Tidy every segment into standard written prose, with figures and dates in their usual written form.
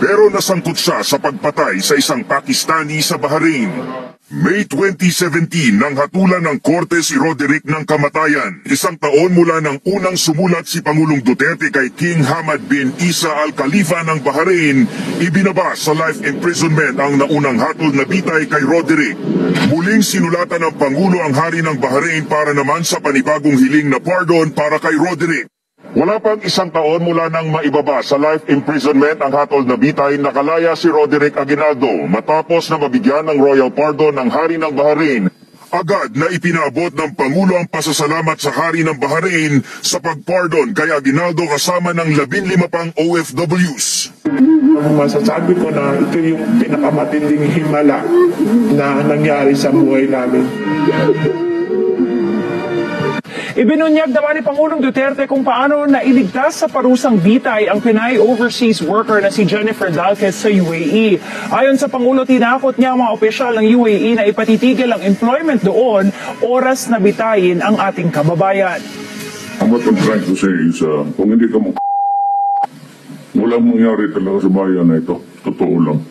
pero nasangkot siya sa pagpatay sa isang Pakistani sa Bahrain. May 2017 nang hatulan ng korte si Roderick ng kamatayan. 1 taon mula nang unang sumulat si Pangulong Duterte kay King Hamad bin Isa Al Khalifa ng Bahrain, ibinaba sa life imprisonment ang naunang hatol na bitay kay Roderick. Muling sinulatan ng Pangulo ang hari ng Bahrain para naman sa panibagong hiling na pardon para kay Roderick. Wala pang 1 taon mula nang maibaba sa life imprisonment ang hatol na bitay, nakalaya si Roderick Aguinaldo matapos na mabigyan ng royal pardon ng hari ng Bahrain. Agad na ipinabot ng Pangulo ang pasasalamat sa hari ng Bahrain sa pagpardon kay Aguinaldo kasama ng 15 pang OFWs. Masasabi ko na ito yung pinakamatinding himala na nangyari sa buhay namin. Ibinunyag naman ni Pangulong Duterte kung paano nailigtas sa parusang bitay ang Pinay overseas worker na si Jennifer Dalquez sa UAE. Ayon sa Pangulo, tinakot niya ang mga opisyal ng UAE na ipatitigil ang employment doon oras na bitayin ang ating kababayan. What I'm trying to say is, kung hindi ka walang mangyari talaga sa bayan na ito. Totoo lang.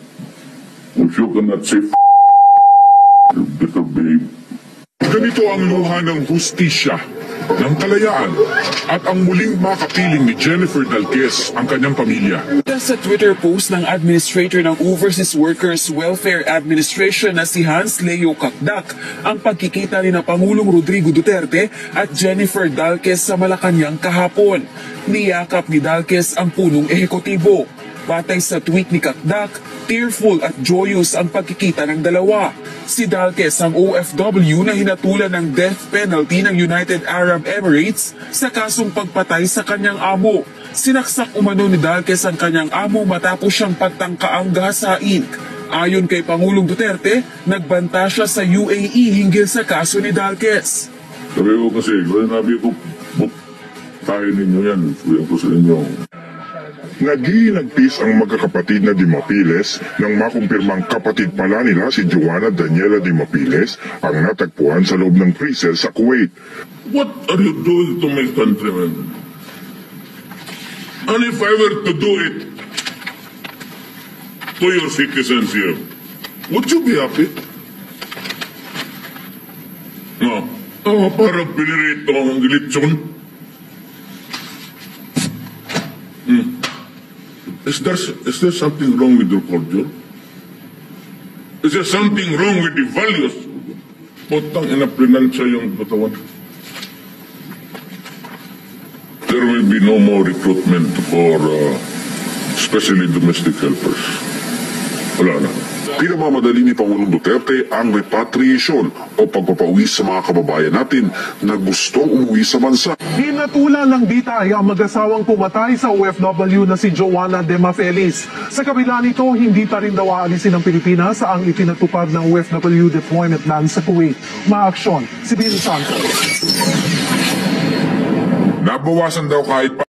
If you cannot say you better behave. Ganito ang luha ng hustisya, ng kalayaan, at ang muling makapiling ni Jennifer Dalquez ang kanyang pamilya. Sa Twitter post ng Administrator ng Overseas Workers Welfare Administration na si Hans Leo Kakdak, ang pagkikita ni na Pangulong Rodrigo Duterte at Jennifer Dalquez sa Malacanang kahapon. Niyakap ni Dalquez ang punong ehekutibo. Batay sa tweet ni Kakdak, tearful at joyous ang pagkikita ng dalawa. Si Dalquez ang OFW na hinatulan ng death penalty ng United Arab Emirates sa kasong pagpatay sa kanyang amo. Sinaksak umano ni Dalquez ang kanyang amo matapos siyang pagtangkaang gahasain. Ayon kay Pangulong Duterte, nagbanta siya sa UAE hinggil sa kaso ni Dalquez. Sabi ko kasi, sabi ko, tayo ninyo yan. Sabi ko sa inyo. Naghihinagpis ang magkakapatid na Dimapiles nang makumpirmang kapatid pala nila si Joanna Daniela Dimapiles ang natagpuan sa loob ng freezer sa Kuwait. What are you doing to my countrymen? And if I were to do it to your citizens here, would you be happy? No. Parang pinirito ang gilitsyon. Is there something wrong with your culture? Is there something wrong with the values? Potang inaplinansya yung katawan. There will be no more recruitment for especially domestic helpers. Wala na. Pinamamadali ni Pangulong Duterte ang repatriation o pagpapauwi sa mga kababayan natin na gustong umuwi sa bansa. Hinatulan ng bitay ang mag-asawang pumatay sa OFW na si Joanna Demafelis. Sa kabila nito, hindi pa rin daw aalisin ng Pilipinas ang ipinatupad ng OFW deployment ban sa Kuwait. Maaksyon, si Bill Santos. Nabawasan daw kahit